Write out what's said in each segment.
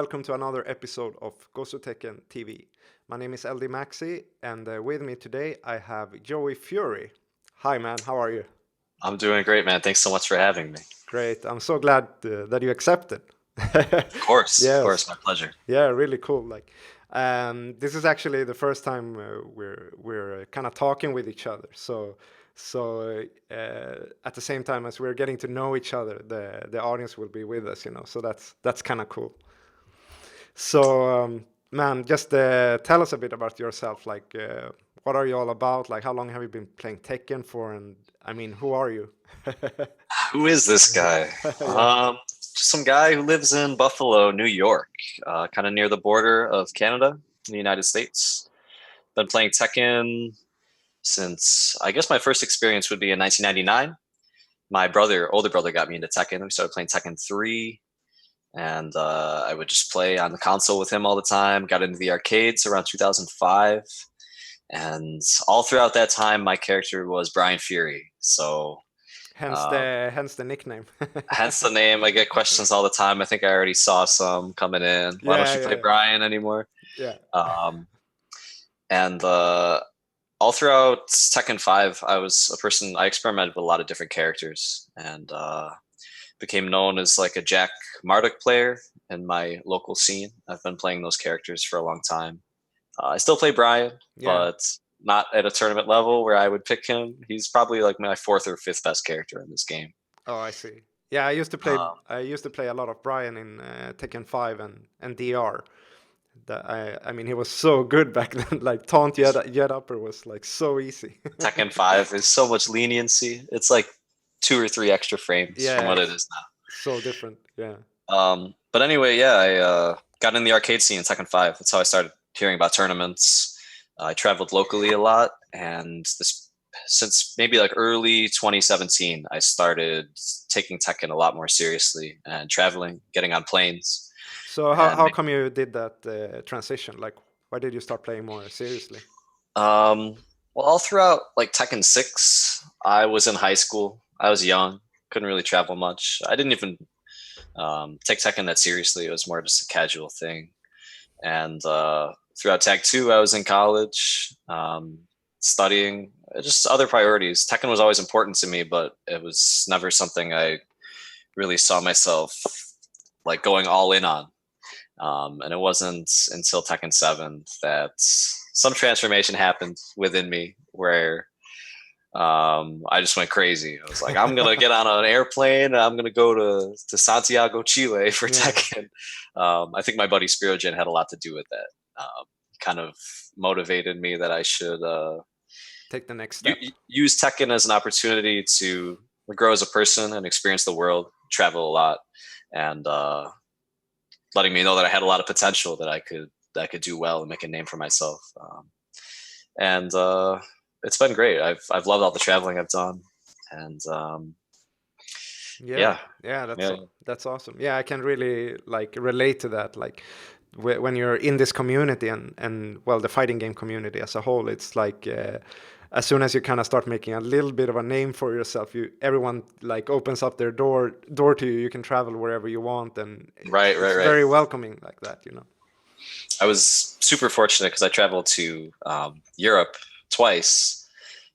welcome to another episode of Gosu Tekken TV. My name is ldmaxi, and with me today I have Joey Fury. Hi, man. How are you? I'm doing great, man. Thanks so much for having me. Great. I'm so glad that you accepted. Of Yes. course, my pleasure. Yeah, really cool. This is actually the first time we're kind of talking with each other. So at the same time as we're getting to know each other, the audience will be with us. So that's kind of cool. So, man, just tell us a bit about yourself. What are you all about? Like, how long have you been playing Tekken for? And I mean, who are you? Who is this guy? Yeah. Just some guy who lives in Buffalo, New York, kind of near the border of Canada and the United States. Been playing Tekken since, I guess my first experience would be in 1999. My older brother, got me into Tekken. We started playing Tekken 3, and I would just play on the console with him all the time. Got into the arcades around 2005. And all throughout that time, my character was Bryan Fury. So Hence um, the nickname. hence the name. I get questions all the time. I think I already saw some coming in. Why don't Yeah, you play yeah, Bryan anymore? yeah. Um, and all throughout Tekken 5, I was a person, I experimented with a lot of different characters and became known as like a Jack Marduk player in my local scene. I've been playing those characters for a long time. I still play Bryan, Yeah. but not at a tournament level where I would pick him. He's probably like my fourth or fifth best character in this game. Oh, I see. Yeah, I used to play. Um, I used to play a lot of Brian in Tekken 5 and DR. I mean, he was so good back then. Like taunt jet upper was like so easy. Tekken 5 is so much leniency. It's like 2 or 3 extra frames from Yeah, what it it's is so different. Yeah. now. But anyway, yeah, I got in the arcade scene in Tekken 5. That's how I started hearing about tournaments. I traveled locally a lot, and since maybe like early 2017, I started taking Tekken a lot more seriously and traveling, getting on planes. So And how come you did that transition? Like, why did you start playing more seriously? um, well, all throughout like Tekken 6, I was in high school. I was young, couldn't really travel much. I didn't even take Tekken that seriously. It was more just a casual thing. And throughout Tag 2, I was in college, studying, just other priorities. Tekken was always important to me, but it was never something I really saw myself like going all in on. And it wasn't until Tekken 7 that some transformation happened within me where I just went crazy. I was like, I'm gonna get on an airplane and I'm gonna go to Santiago, Chile for Yeah. Tekken. I think my buddy Spirogen had a lot to do with that. Kind of motivated me that I should Take the next step. use Tekken as an opportunity to grow as a person and experience the world, travel a lot, and letting me know that I had a lot of potential that I could do well and make a name for myself. And it's been great. I've loved all the traveling I've done, and Yeah, yeah, yeah, yeah, that's awesome. Yeah, I can really like relate to that. Like when you're in this community and well, the fighting game community as a whole, it's like as soon as you kind of start making a little bit of a name for yourself, everyone like opens up their door to you. You can travel wherever you want, and right, right, it's right. very welcoming like that. I was super fortunate because I traveled to Europe twice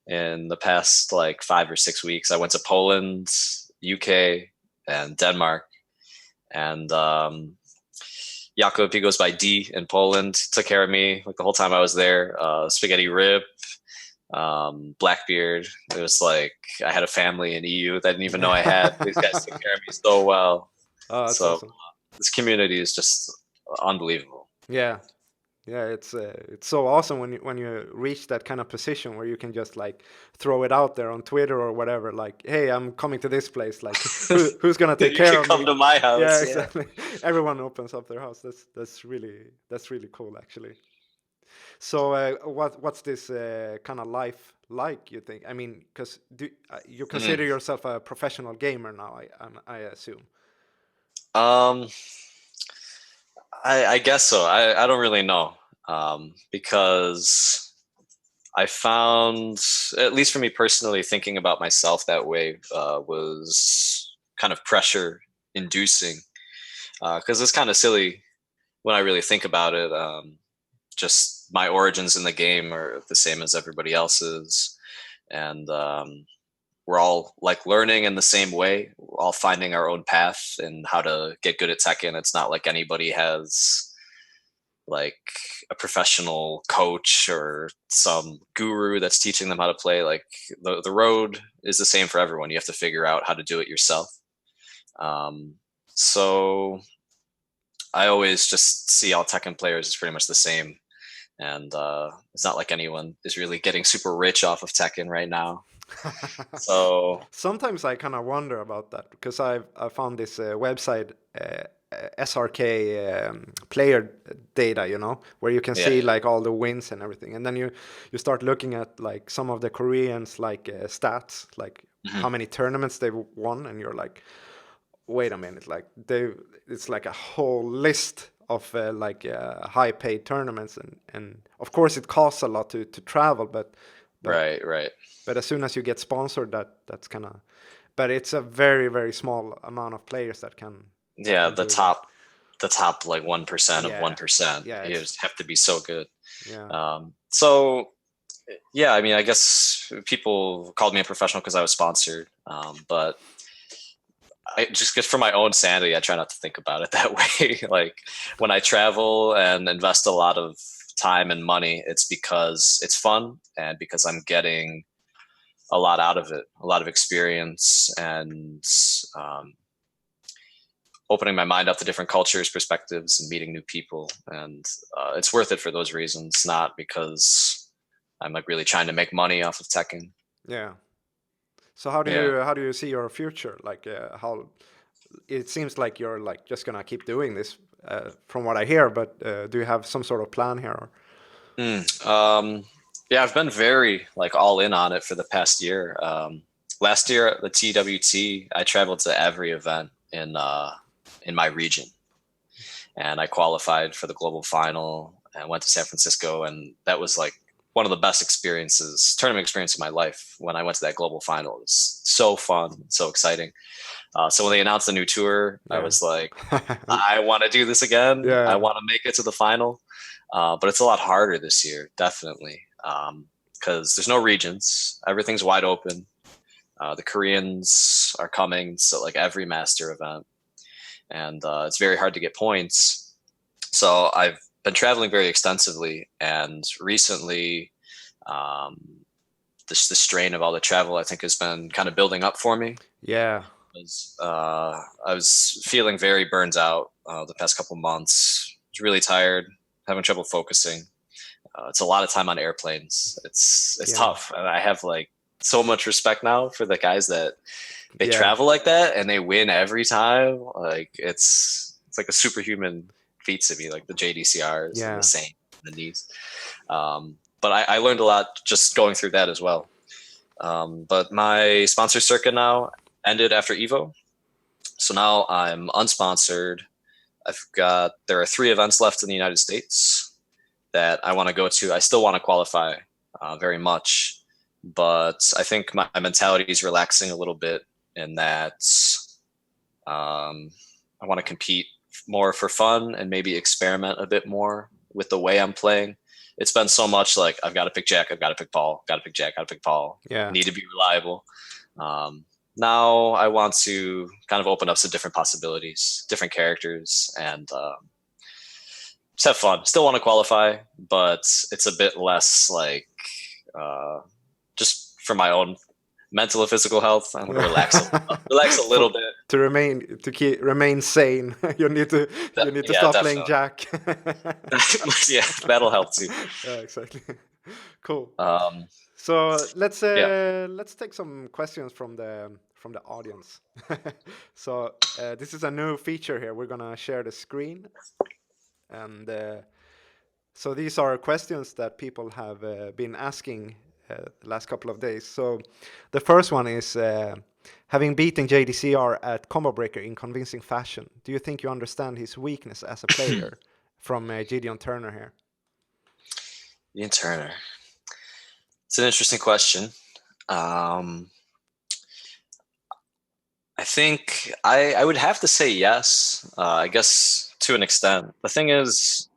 in the past like 5 or 6 weeks. I went to Poland, UK, and Denmark, and Jakob, he goes by D in Poland, took care of me like the whole time I was there. Spaghetti Rib, Blackbeard. It was like I had a family in EU that I didn't even know I had. These guys took care of me so well. Oh, that's So awesome. this community is just unbelievable. Yeah. Yeah, it's so awesome when you reach that kind of position where you can just like throw it out there on Twitter or whatever, like, "Hey, I'm coming to this place. Like, who's gonna take You care can of come me?" to my Yeah, house. Yeah. exactly. Everyone opens up their house. That's really cool, actually. So, what's this kind of life like? You think? I mean, because you consider Mm. yourself a professional gamer now, I assume. Um, I guess so. I don't really know because I found, at least for me personally, thinking about myself that way was kind of pressure inducing because it's kind of silly when I really think about it, just my origins in the game are the same as everybody else's, and we're all like learning in the same way. We're all finding our own path and how to get good at Tekken. It's not like anybody has like a professional coach or some guru that's teaching them how to play. Like the road is the same for everyone. You have to figure out how to do it yourself. So I always just see all Tekken players as pretty much the same. And it's not like anyone is really getting super rich off of Tekken right now. So Sometimes I kind of wonder about that because I found this website SRK player data, you know, where you can yeah, see like all the wins and everything, and then you start looking at like some of the Koreans like stats, like how many tournaments they've won, and you're like, wait a minute, like it's like a whole list of high paid tournaments, and of course it costs a lot to travel, but right. but as soon as you get sponsored, that's kind of, but it's a very, very small amount of players that can Yeah, do that. the top like 1% of Yeah, 1%. yeah, You just have to be so good. yeah, So yeah, I mean, I guess people called me a professional because I was sponsored, but I just for my own sanity, I try not to think about it that way. Like when I travel and invest a lot of time and money, it's because it's fun and because I'm getting a lot out of it, a lot of experience, and opening my mind up to different cultures, perspectives, and meeting new people. And it's worth it for those reasons, not because I'm like really trying to make money off of Tekken. yeah. So how do Yeah. you see your future? Like how it seems like you're like just gonna keep doing this, from what I hear. But do you have some sort of plan here? Or? Yeah, I've been very like all in on it for the past year. Last year at the TWT, I traveled to every event in my region, and I qualified for the global final and went to San Francisco, and that was like one of the best tournament experience of my life. When I went to that global final, it was so fun, so exciting. So when they announced the new tour, I Yeah. was like, I want to do this again. I Yeah. want to make it to the final. But it's a lot harder this year, definitely, because there's no regions. Everything's wide open. The Koreans are coming to like every master event, and it's very hard to get points. So I've been traveling very extensively, and recently, um, the strain of all the travel I think has been kind of building up for me. Yeah. I was feeling very burned out the past couple months. I was really tired, having trouble focusing. It's a lot of time on airplanes. It's Yeah. tough, and I have like so much respect now for the guys that they Yeah. travel like that and they win every time. Like it's like a superhuman feat to me, like the JDCRs and Yeah. the Saint and the knees. But I learned a lot just going through that as well. But my sponsor circuit now ended after Evo. So now I'm unsponsored. There are 3 events left in the United States that I want to go to. I still want to qualify very much, but I think my mentality is relaxing a little bit in that I want to compete more for fun and maybe experiment a bit more with the way I'm playing. It's been so much like I've got to pick Jack, I've got to pick Paul, got to pick Jack, got to pick Paul. Yeah. Need to be reliable. Now I want to kind of open up some different possibilities, different characters, and just have fun. Still want to qualify, but it's a bit less like just for my own mental and physical health. I want to relax a little bit. To remain sane, you need to stop playing Jack. Yeah, that'll help too. Yeah, exactly. Cool. Um, So let's yeah. let's take some questions from the audience. So this is a new feature here. We're gonna share the screen, and so these are questions that people have been asking the last couple of days. So the first one is, having beaten JDCR at Combo Breaker in convincing fashion, do you think you understand his weakness as a player? From Gideon Turner here. Gideon Turner. It's an interesting question. I I think I would have to say yes. I guess to an extent. The thing is,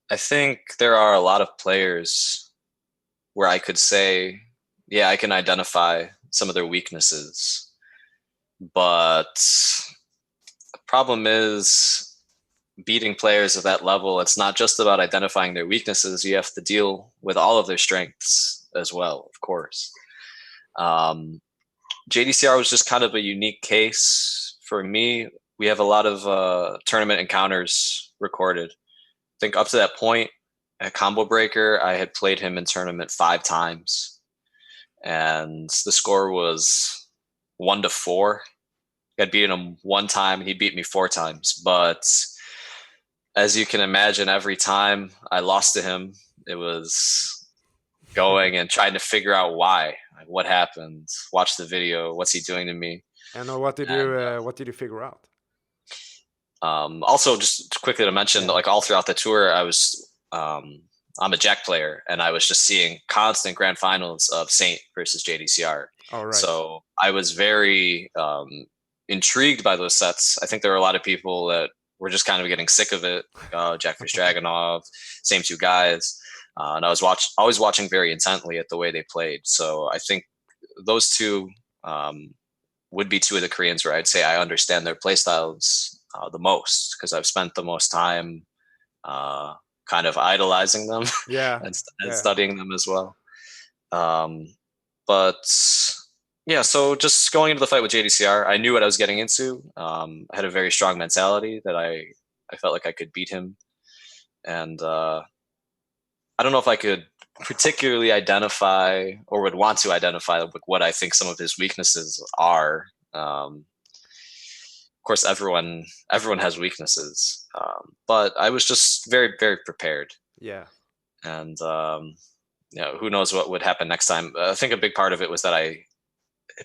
I think there are a lot of players where I could say, yeah, I can identify some of their weaknesses. But the problem is beating players of that level, it's not just about identifying their weaknesses. You have to deal with all of their strengths as well, of course. JDCR was just kind of a unique case for me. We have a lot of tournament encounters recorded. I think up to that point at Combo Breaker, I had played him in tournament 5 times, and the score was 1-4. I'd beaten him 1 time, and he beat me 4 times. But as you can imagine, every time I lost to him, it was going and trying to figure out why, like what happened, watch the video, what's he doing to me. And what did you figure out? Also, just quickly to mention, like all throughout the tour, I'm a Jack player, and I was just seeing constant grand finals of Saint versus JDCR. All right. So I was very intrigued by those sets. I think there were a lot of people that were just kind of getting sick of it. Jack vs Dragonov, same 2 guys. And I was always watching very intently at the way they played. So I think those 2 would be 2 of the Koreans where I'd say I understand their play styles the most, because I've spent the most time kind of idolizing them and studying them as well. But yeah, so just going into the fight with JDCR, I knew what I was getting into. I had a very strong mentality that I felt like I could beat him. And I don't know if I could particularly identify or would want to identify what I think some of his weaknesses are. Of course, everyone has weaknesses, but I was just very, very prepared. Yeah. And who knows what would happen next time. I think a big part of it was that I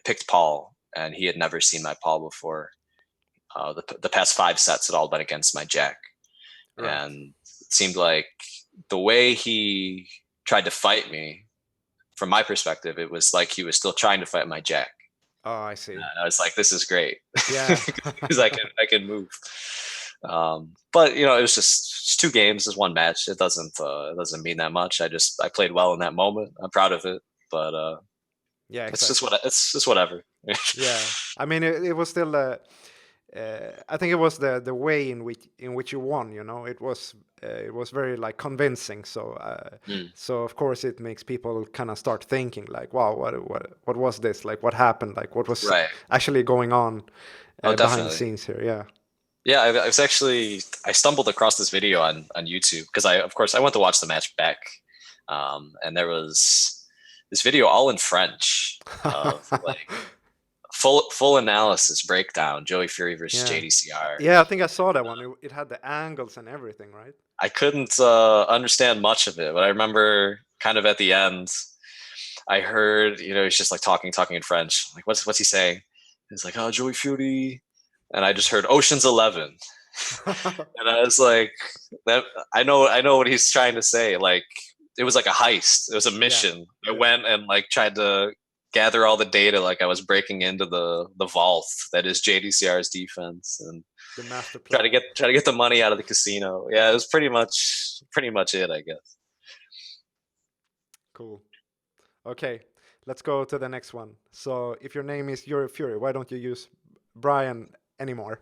picked Paul, and he had never seen my Paul before. The past 5 sets had all been against my Jack. Right. And it seemed like the way he tried to fight me, from my perspective, it was like he was still trying to fight my Jack. Oh, I see. And I was like, this is great. Yeah. Because I can move. But it was just 2 games, it's 1 match. It doesn't mean that much. I played well in that moment. I'm proud of it. But yeah, exactly. It's just whatever. Yeah. I mean, it was still I think it was the way in which you won. It was very like convincing. So so of course it makes people kind of start thinking like, wow, what was this? Like, what happened? Like, what was actually going on behind the scenes here? Yeah. Yeah, I stumbled across this video on YouTube because I went to watch the match back, and there was this video all in French of like full analysis breakdown, Joey Fury versus JDCR. Yeah, I think I saw that one. It had the angles and everything, right? I couldn't understand much of it, but I remember kind of at the end, I heard, he's just like talking in French. Like, what's he saying? He's like, oh, Joey Fury. And I just heard Ocean's 11. And I was like, I know what he's trying to say. Like, it was like a heist. It was a mission. I went and like tried to gather all the data, like I was breaking into the vault that is JDCR's defense, and the master plan. try to get the money out of the casino. Yeah, it was pretty much it, I guess. Cool. Okay, let's go to the next one. So if your name is Joey Fury, why don't you use Bryan anymore?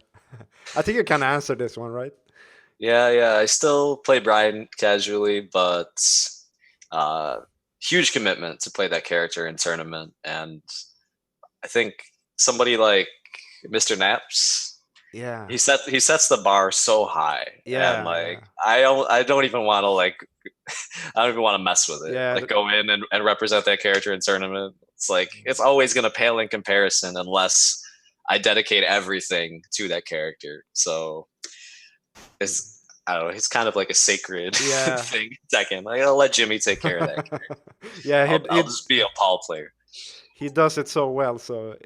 I think you can answer this one, right? Yeah. I still play Bryan casually, but huge commitment to play that character in tournament. And I think somebody like Mr. Naps, he sets the bar so high. Yeah. And like I don't even want to I don't even want to mess with it. Yeah. Like go in and represent that character in tournament. It's like it's always gonna pale in comparison unless I dedicate everything to that character. So I don't know. He's kind of like a sacred thing. Second, I'll let Jimmy take care of that character. I'll just be a Paul player. He does it so well. So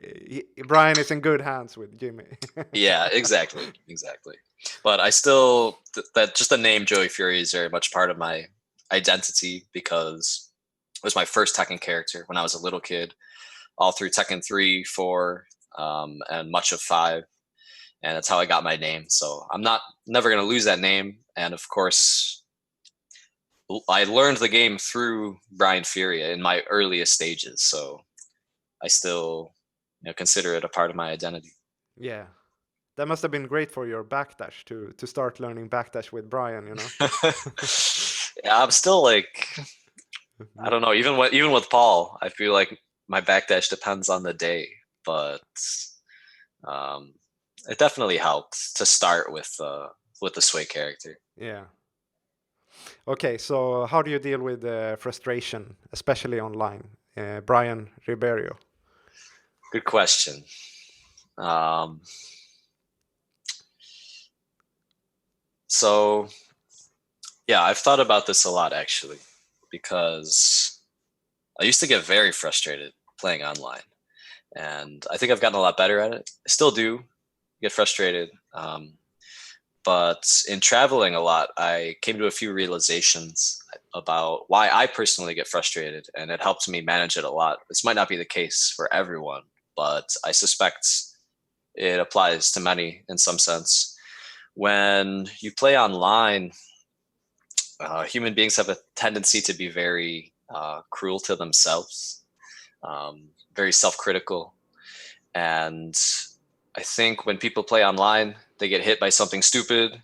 Bryan is in good hands with Jimmy. Yeah, exactly. But I still that just the name Joey Fury is very much part of my identity because it was my first Tekken character when I was a little kid. All through Tekken 3, 4, and much of 5. And that's how I got my name. So I'm never going to lose that name. And of course, I learned the game through Brian Furia in my earliest stages. So I still consider it a part of my identity. Yeah. That must have been great for your backdash to start learning backdash with Brian, Yeah, I'm still like, I don't know, even with Paul, I feel like my backdash depends on the day, but it definitely helped to start with the Sway character. Yeah. Okay, so how do you deal with frustration, especially online? Bryan Ribeiro. Good question. So yeah, I've thought about this a lot actually, because I used to get very frustrated playing online, and I think I've gotten a lot better at it. I still do get frustrated, but in traveling a lot, I came to a few realizations about why I personally get frustrated, and it helps me manage it a lot. This might not be the case for everyone, but I suspect it applies to many in some sense. When you play online, human beings have a tendency to be very cruel to themselves, very self-critical. And I think when people play online, they get hit by something stupid.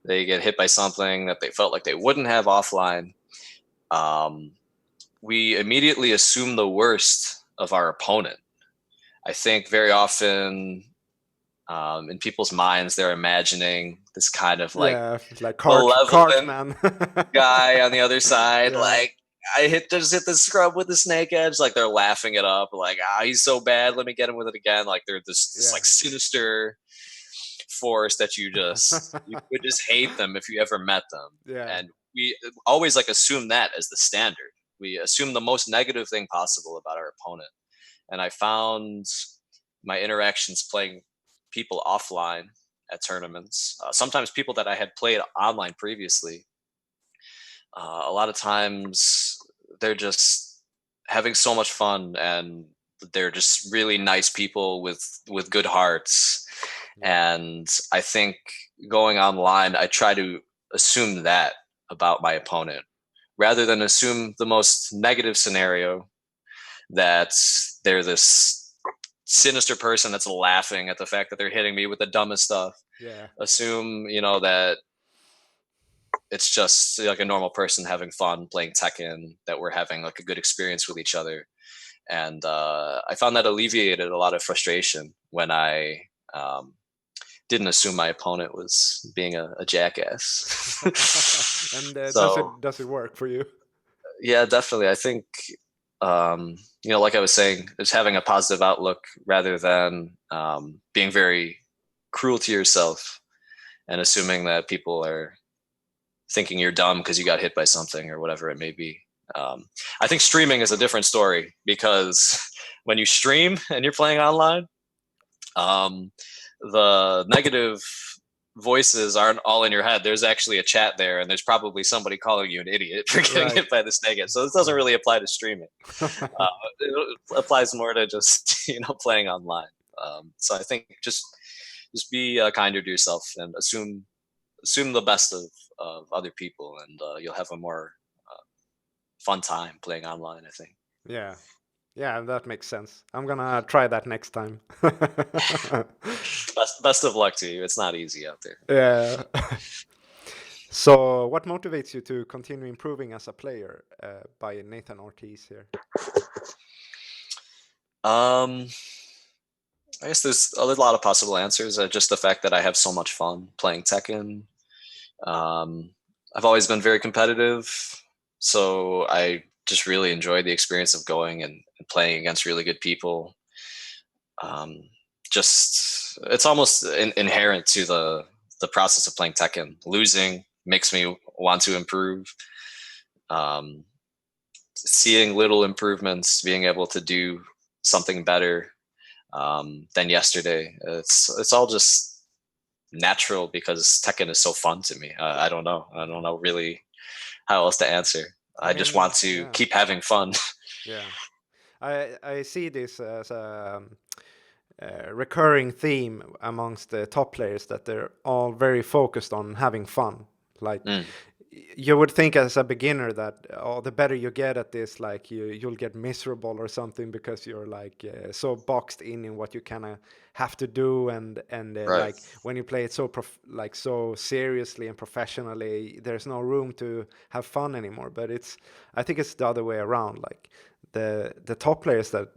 They get hit by something that they felt like they wouldn't have offline. We immediately assume the worst of our opponent. I think very often in people's minds, they're imagining this kind of like malevolent man. guy on the other side. Yeah. Like, just hit the scrub with the snake edge. Like, they're laughing it up. Like, he's so bad. Let me get him with it again. Like, they're this like sinister force that you would just hate them if you ever met them. Yeah. And we always like assume that as the standard. We assume the most negative thing possible about our opponent. And I found my interactions playing people offline at tournaments, sometimes people that I had played online previously, a lot of times they're just having so much fun, and they're just really nice people with good hearts. And I think going online, I try to assume that about my opponent rather than assume the most negative scenario, that they're this sinister person that's laughing at the fact that they're hitting me with the dumbest stuff. Yeah. Assume, that it's just like a normal person having fun playing Tekken, that we're having like a good experience with each other. And I found that alleviated a lot of frustration when I didn't assume my opponent was being a jackass. And so, does it work for you? Yeah, definitely. I think like I was saying, is having a positive outlook rather than being very cruel to yourself and assuming that people are thinking you're dumb because you got hit by something or whatever it may be. I think streaming is a different story, because when you stream and you're playing online, the negative voices aren't all in your head. There's actually a chat there, and there's probably somebody calling you an idiot for getting hit by the snake. So this doesn't really apply to streaming. It applies more to just playing online. So I think just be kinder to yourself and assume the best of other people, and you'll have a more fun time playing online, I think. Yeah, that makes sense. I'm gonna try that next time. Best of luck to you. It's not easy out there. Yeah. So, what motivates you to continue improving as a player? By Nathan Ortiz here. I guess there's a lot of possible answers. Just the fact that I have so much fun playing Tekken. I've always been very competitive, so I just really enjoy the experience of going and playing against really good people. Just it's almost inherent to the process of playing Tekken. Losing makes me want to improve. Seeing little improvements, being able to do something better than yesterday, it's all just natural because Tekken is so fun to me. I don't know really how else to answer. I just want to keep having fun. Yeah, I see this as recurring theme amongst the top players that they're all very focused on having fun. Like you would think as a beginner that the better you get at this, like you'll get miserable or something because you're like so boxed in what you kind of have to do, and Right. like when you play it so like so seriously and professionally, there's no room to have fun anymore. But I think it's the other way around. Like the top players that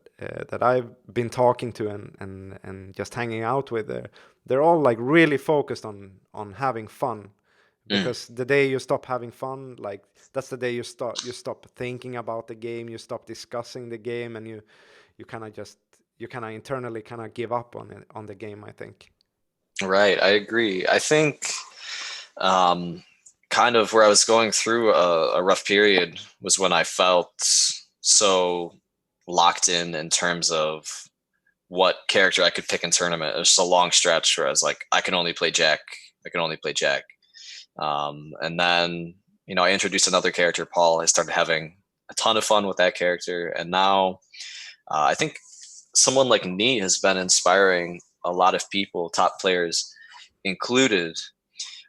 I've been talking to and just hanging out with, they're all like really focused on having fun. Because the day you stop having fun, like that's the day you stop thinking about the game, you stop discussing the game, and you kind of internally kind of give up on the game, I think. Right, I agree. I think kind of where I was going through a rough period was when I felt so locked in terms of what character I could pick in tournament. It was just a long stretch where I was like, I can only play Jack. I can only play Jack. And then, I introduced another character, Paul. I started having a ton of fun with that character. And now I think someone like Nee has been inspiring a lot of people, top players included,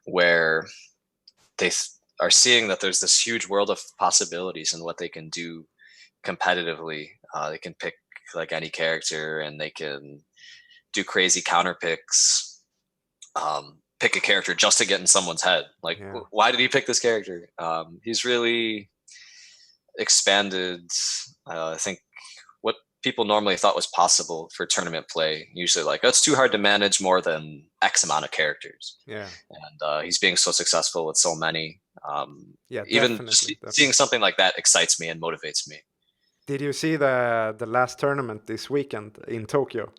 where they are seeing that there's this huge world of possibilities in what they can do competitively. They can pick like any character and they can do crazy counter picks. Pick a character just to get in someone's head. Like, why did he pick this character? He's really expanded, I think, what people normally thought was possible for tournament play. Usually like, it's too hard to manage more than X amount of characters. Yeah. And he's being so successful with so many. Even definitely. Seeing something like that excites me and motivates me. Did you see the last tournament this weekend in Tokyo?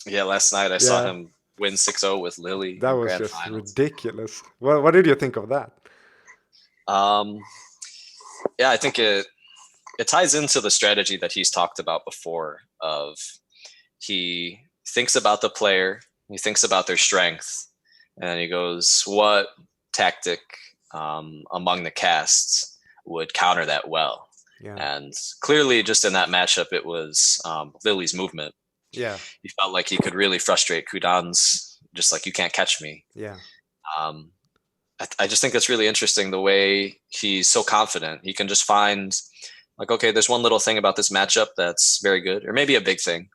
Yeah, last night I saw him win 6-0 with Lily. That in was grand just finals. ridiculous. What did you think of that? Yeah, I think it ties into the strategy that he's talked about before of he thinks about the player, he thinks about their strength, and he goes, what tactic among the casts would counter that well? Yeah. And clearly just in that matchup, it was Lily's movement. Yeah. He felt like he could really frustrate Kudan's, just like, you can't catch me. Yeah. I just think that's really interesting, the way he's so confident. He can just find like, okay, there's one little thing about this matchup that's very good, or maybe a big thing.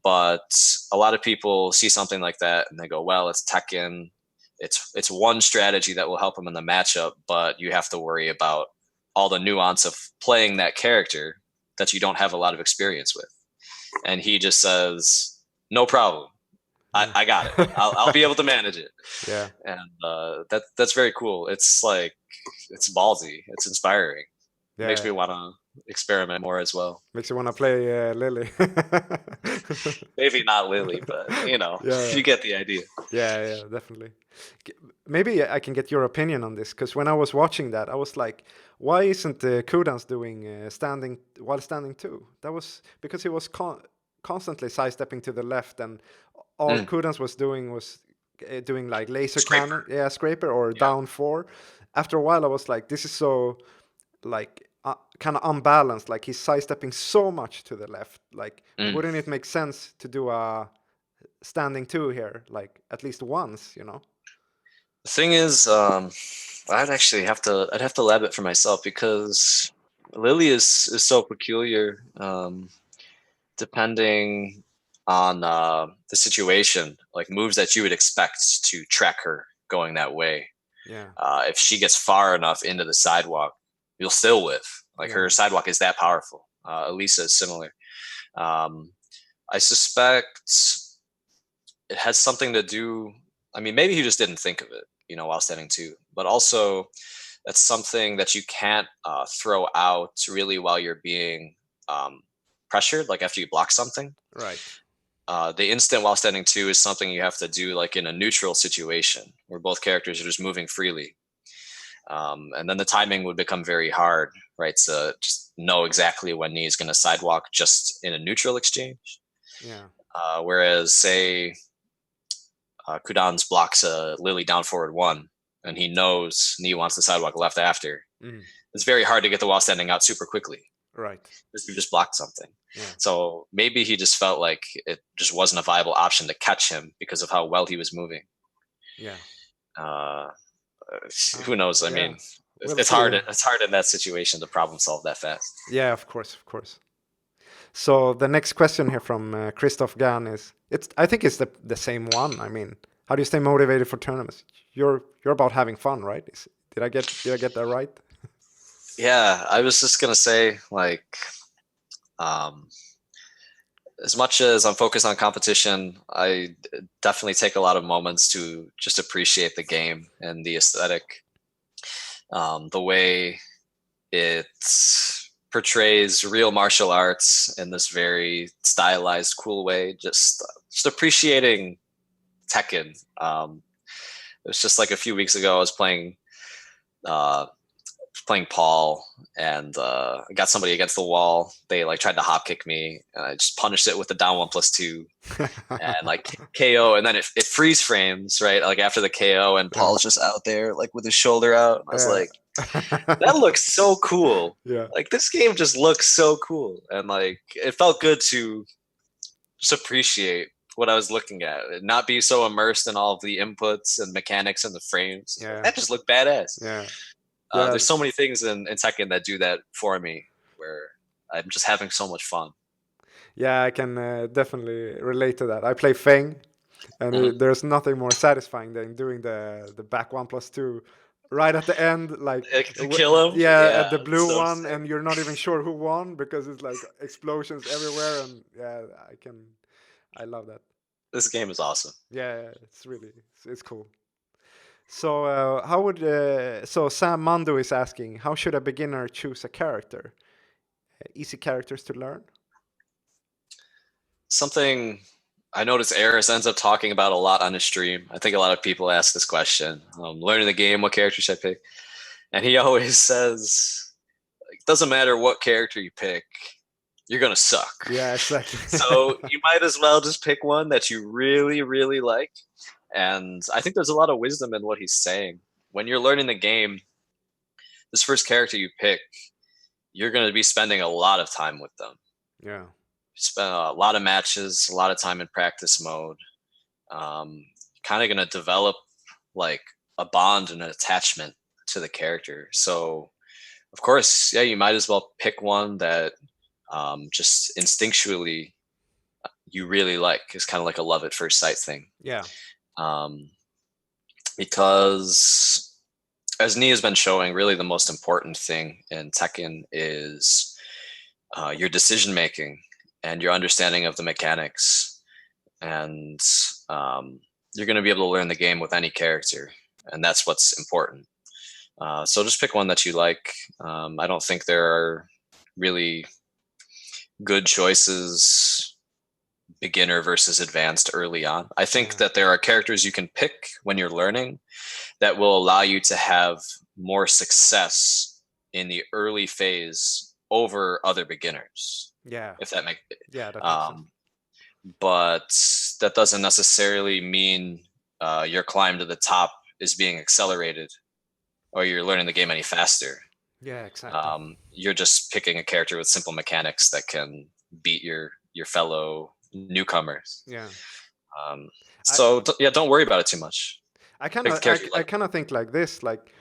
But a lot of people see something like that and they go, well, it's Tekken. It's one strategy that will help him in the matchup, but you have to worry about all the nuance of playing that character that you don't have a lot of experience with. And he just says, no problem. I got it. I'll be able to manage it. Yeah. And that's very cool. It's like, it's ballsy. It's inspiring. Yeah. It makes me want to experiment more as well. Makes you want to play Lily. Maybe not Lily, but you get the idea. Yeah, definitely. Maybe I can get your opinion on this, because when I was watching that, I was like, why isn't Kudans doing standing while standing too? That was because he was constantly sidestepping to the left, and all Kudans was doing like laser cannon, scraper or down 4. After a while, I was like, this is so like kind of unbalanced. Like he's sidestepping so much to the left. Like, wouldn't it make sense to do a standing 2 here, like at least once? The thing is, I'd have to lab it for myself, because Lily is so peculiar. Depending on the situation, like moves that you would expect to track her going that way. Yeah. If she gets far enough into the sidewalk, you'll still whiff. Like her sidewalk is that powerful. Elisa is similar. I suspect it has something to do. I mean, maybe he just didn't think of it, while standing 2. But also, that's something that you can't throw out really while you're being pressured, like after you block something. Right. The instant while standing 2 is something you have to do like in a neutral situation where both characters are just moving freely. And then the timing would become very hard, right? So just know exactly when Nee is going to sidewalk just in a neutral exchange. Yeah. Whereas, say, Kudan's blocks a Lily down forward 1, and he knows Nee wants the sidewalk left after. It's very hard to get the wall standing out super quickly. Right. This dude just blocked something. Yeah. So maybe he just felt like it just wasn't a viable option to catch him because of how well he was moving. Yeah. Uh, who knows? I mean, We'll it's see. hard. It's hard in that situation to problem solve that fast. Yeah, of course, of course. So the next question here from Christoph Gan is, I think it's the same one. I mean, how do you stay motivated for tournaments? You're about having fun, right? Did I get that right? Yeah, I was just gonna say, like, as much as I'm focused on competition, I definitely take a lot of moments to just appreciate the game and the aesthetic, the way it portrays real martial arts in this very stylized, cool way. Just appreciating Tekken. It was just like a few weeks ago, I was playing Paul, and I got somebody against the wall. They like tried to hop kick me, and I just punished it with the down 1+2 and like KO, and then it freeze frames right like after the KO, and Paul's just out there like with his shoulder out. I was like, that looks so cool. Yeah. Like this game just looks so cool, and like it felt good to just appreciate what I was looking at and not be so immersed in all of the inputs and mechanics and the frames. Yeah. That just looked badass. Yeah. There's so many things in Tekken that do that for me, where I'm just having so much fun. Yeah, I can definitely relate to that. I play Feng, and there's nothing more satisfying than doing the back 1+2 right at the end, like to kill him. Yeah, at the blue so one, sick. and you're not even sure who won because it's like explosions everywhere, and yeah, I love that. This game is awesome. Yeah, it's cool. So so Sam Mandu is asking, how should a beginner choose a character? Easy characters to learn? Something I notice Eris ends up talking about a lot on his stream. I think a lot of people ask this question. Learning the game, what character should I pick? And he always says, it doesn't matter what character you pick, you're going to suck. Yeah, exactly. So you might as well just pick one that you really, really like. And I think there's a lot of wisdom in what he's saying. When you're learning the game, this first character you pick, you're going to be spending a lot of time with them. Yeah. Spend a lot of matches, a lot of time in practice mode. Kind of going to develop like a bond and an attachment to the character. So, of course, yeah, you might as well pick one that just instinctually you really like. It's kind of like a love at first sight thing. Yeah. Because as Nia has been showing, really the most important thing in Tekken is your decision making and your understanding of the mechanics. And you're going to be able to learn the game with any character. And that's what's important. So just pick one that you like. I don't think there are really good choices, beginner versus advanced early on. I think that there are characters you can pick when you're learning that will allow you to have more success in the early phase over other beginners. Yeah. If that makes that makes sense. But that doesn't necessarily mean your climb to the top is being accelerated or you're learning the game any faster. Yeah, exactly. You're just picking a character with simple mechanics that can beat your fellow newcomers. Yeah. So don't worry about it too much. I kind of think like this, like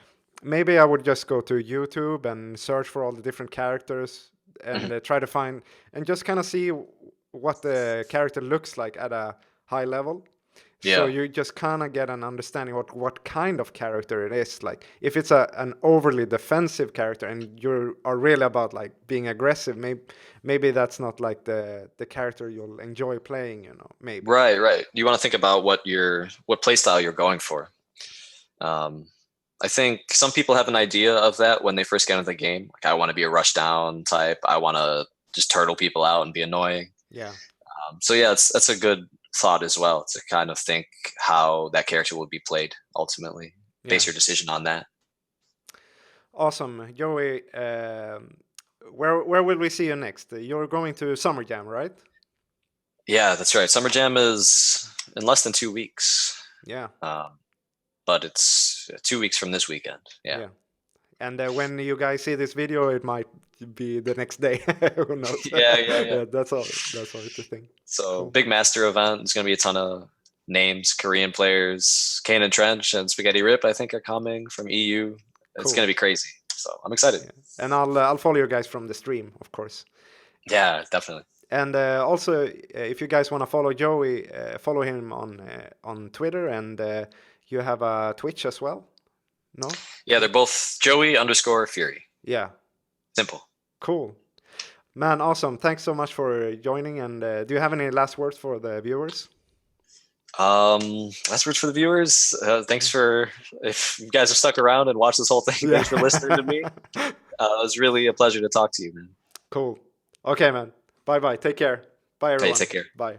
maybe I would just go to YouTube and search for all the different characters and try to find and just kind of see what the character looks like at a high level. Yeah. So you just kind of get an understanding what kind of character it is. Like if it's an overly defensive character and you are really about like being aggressive, maybe that's not like the character you'll enjoy playing. Maybe. Right. You want to think about what playstyle you're going for. I think some people have an idea of that when they first get into the game. Like I want to be a rush down type. I want to just turtle people out and be annoying. Yeah. So yeah, that's a good thought as well, to kind of think how that character will be played ultimately. Base your decision on that. Awesome. Joey, where will we see you next? You're going to Summer Jam, right? Yeah, that's right. Summer Jam is in less than 2 weeks. Yeah. But it's 2 weeks from this weekend. Yeah. And when you guys see this video, it might be the next day. Who knows? Yeah. That's all. That's all to think. So Cool. big master event. There's going to be a ton of names, Korean players. Kane and Trench and Spaghetti Rip, I think, are coming from EU. It's Cool. going to be crazy. So I'm excited. Yeah. And I'll follow you guys from the stream, of course. Yeah, definitely. And also, if you guys want to follow Joey, follow him on Twitter, and you have a Twitch as well. No? Yeah, they're both Joey_Fury. Yeah. Simple. Cool. Man, awesome. Thanks so much for joining. And do you have any last words for the viewers? Last words for the viewers. Thanks for, if you guys have stuck around and watched this whole thing, thanks for listening to me. It was really a pleasure to talk to you, man. Cool. Okay, man. Bye-bye. Take care. Bye, everyone. Hey, take care. Bye.